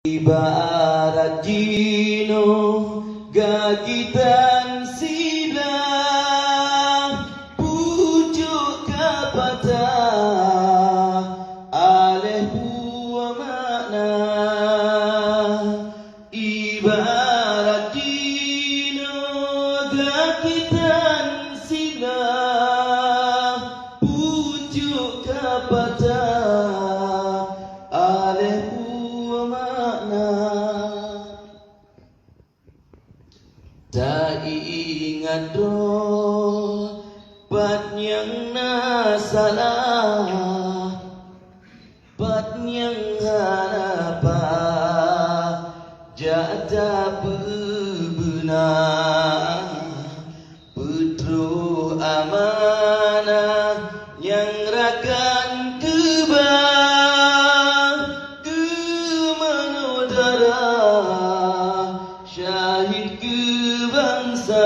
Ibarat jino gagitan silang pucuk kapata aleh buah makna. Ibarat jino gagitan silang pucuk kapata aleh buah makna. Tak ingat roh pat yang na salah, pat yang harapa jata bebenar, petro amanah yang rakan kebang kemanodara syahid bangsa.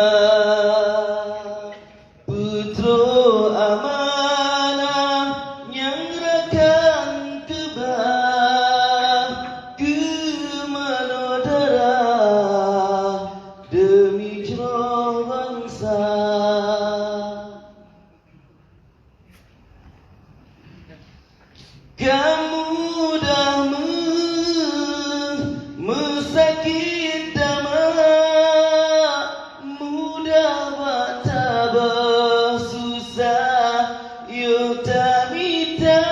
Putra amanah yang rakan kebang kemanodara demi jero bangsa. Kamu dah mesakit dama, mudah bertabah susah yo tak minta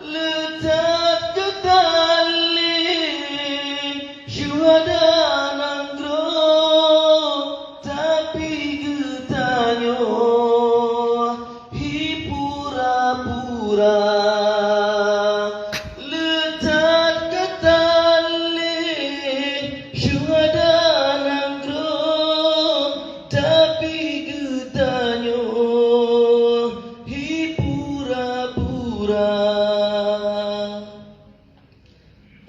letak ke tali syuhada nanggro tapi getanyo hi pura-pura letak ke tali syuhada nanggro tapi getanyo hi pura-pura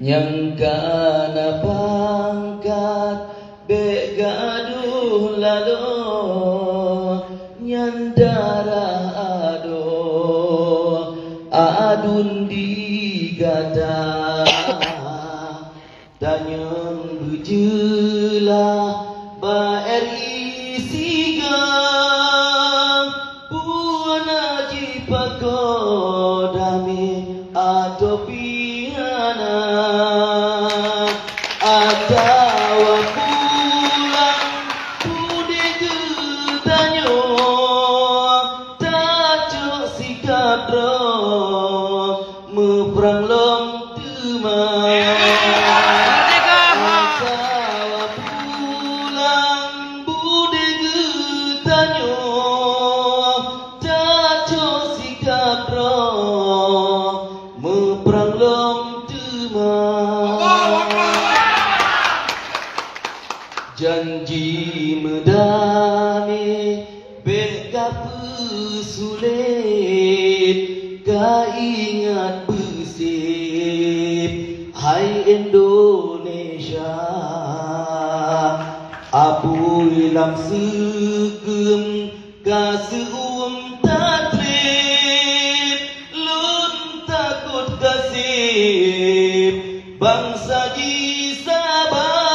yang kana pangkat be gaduh lalo nyandara adun digada tanyang bujela ba ri siga puana jipakodami atau pihana atawa pulang bude getanyo tajo sikap meperang lom teman atawa pulang bude getanyo tajo sikap meperang lom teman. Janji medami beka pesulit kaingat besip hai Indonesia apui lam segem kasuum tatrip lun takut kasip bangsa ji sabah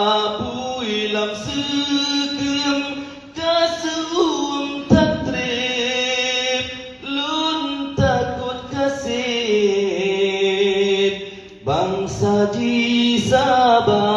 apui lam segem kasuum tatrip lun takut kasip bangsa ji Sabah.